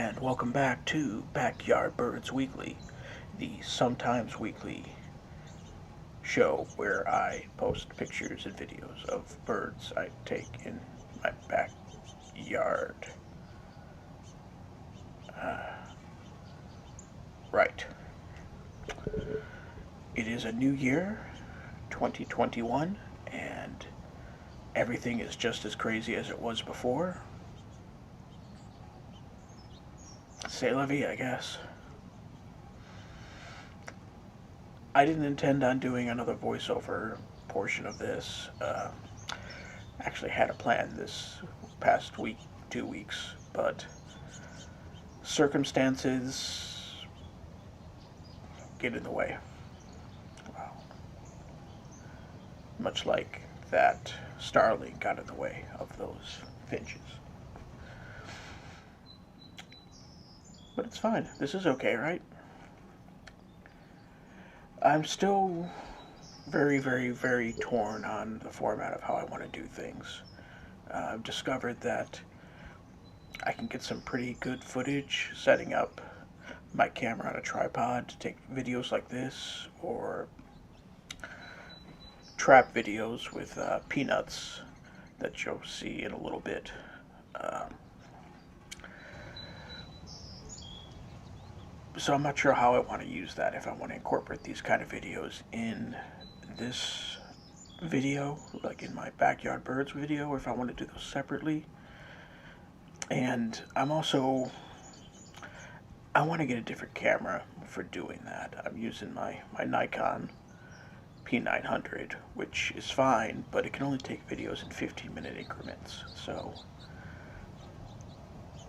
and welcome back to Backyard Birds Weekly, the sometimes weekly show where I post pictures and videos of birds I take in my backyard. Right. It is a new year, 2021, and everything is just as crazy as it was before. C'est la vie, I guess. I didn't intend on doing another voiceover portion of this. Actually had a plan this past week, 2 weeks, but circumstances get in the way. Wow. Much like that starling got in the way of those finches. But it's fine. This is okay, right? I'm still very, very, very torn on the format of how I want to do things. I've discovered that I can get some pretty good footage setting up my camera on a tripod to take videos like this, or trap videos with peanuts that you'll see in a little bit. Uh, so I'm not sure how I want to use that, if I want to incorporate these kind of videos in this video, like in my backyard birds video, or if I want to do those separately. And I want to get a different camera for doing that. I'm using my Nikon P900, which is fine, but it can only take videos in 15-minute increments. So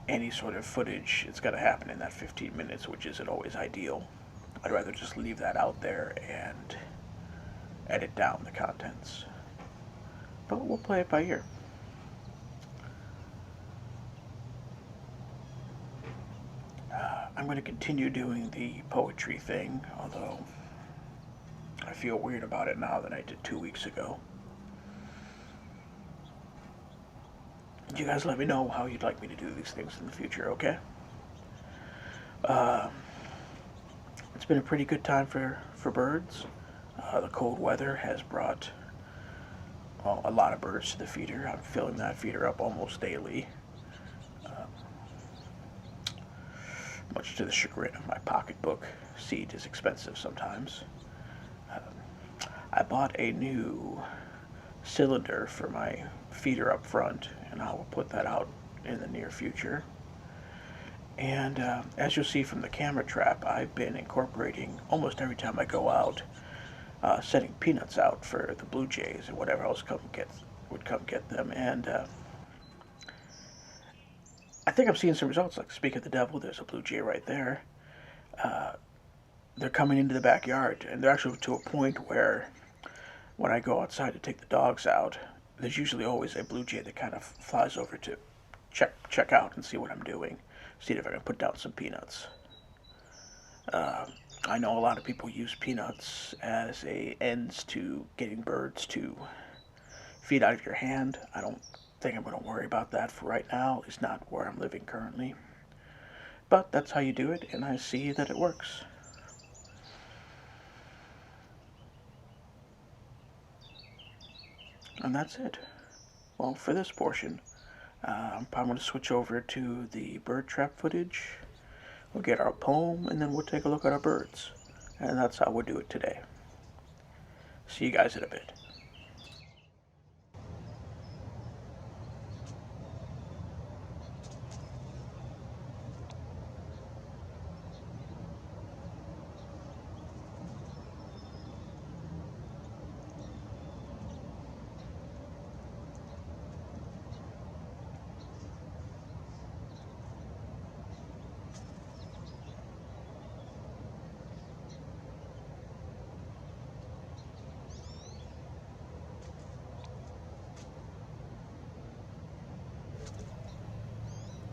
any sort of footage, it's got to happen in that 15 minutes, which isn't always ideal. I'd rather just leave that out there and edit down the contents. But we'll play it by ear. I'm going to continue doing the poetry thing, although I feel weird about it now than I did 2 weeks ago. You guys let me know how you'd like me to do these things in the future, okay? Uh, it's been a pretty good time for birds. The cold weather has brought a lot of birds to the feeder. I'm filling that feeder up almost daily, much to the chagrin of my pocketbook. Seed is expensive sometimes. I bought a new cylinder for my feeder up front, and I will put that out in the near future. And as you'll see from the camera trap, I've been incorporating almost every time I go out, setting peanuts out for the blue jays and whatever else would come get them. And I think I'm seeing some results. Like, speak of the devil, there's a blue jay right there. Uh, they're coming into the backyard, and they're actually to a point where when I go outside to take the dogs out, there's usually always a blue jay that kind of flies over to check out and see what I'm doing, see if I can put down some peanuts. I know a lot of people use peanuts as a ends to getting birds to feed out of your hand. I don't think I'm going to worry about that for right now. It's not where I'm living currently. But that's how you do it, and I see that it works. And that's it. Well, for this portion, I'm probably going to switch over to the bird trap footage. We'll get our poem, and then we'll take a look at our birds. And that's how we'll do it today. See you guys in a bit.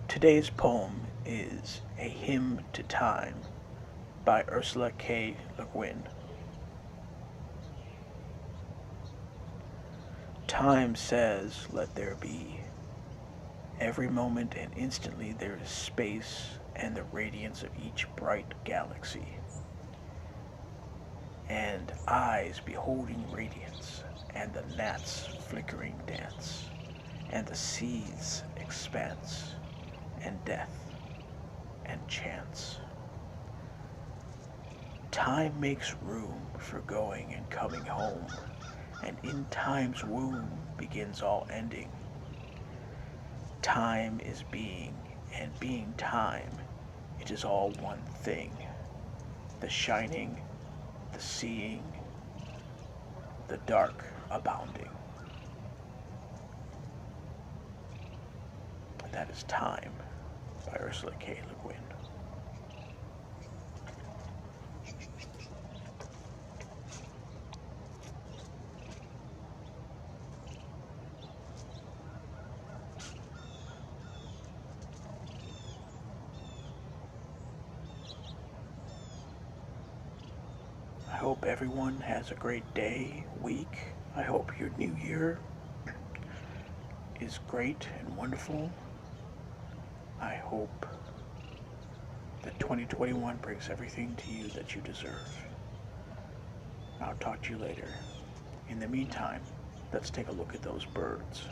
Today's poem is A Hymn to Time by Ursula K. Guin. Time says, let there be. Every moment and instantly there is space and the radiance of each bright galaxy, and eyes beholding radiance, and the gnats' flickering dance, and the sea's expanse, and death, and chance. Time makes room for going and coming home, and in time's womb begins all ending. Time is being, and being time, it is all one thing. The shining, the seeing, the dark abounding. That is Time by Ursula K. Le Guin. I hope everyone has a great day, week. I hope your new year is great and wonderful. I hope that 2021 brings everything to you that you deserve. I'll talk to you later. In the meantime, let's take a look at those birds.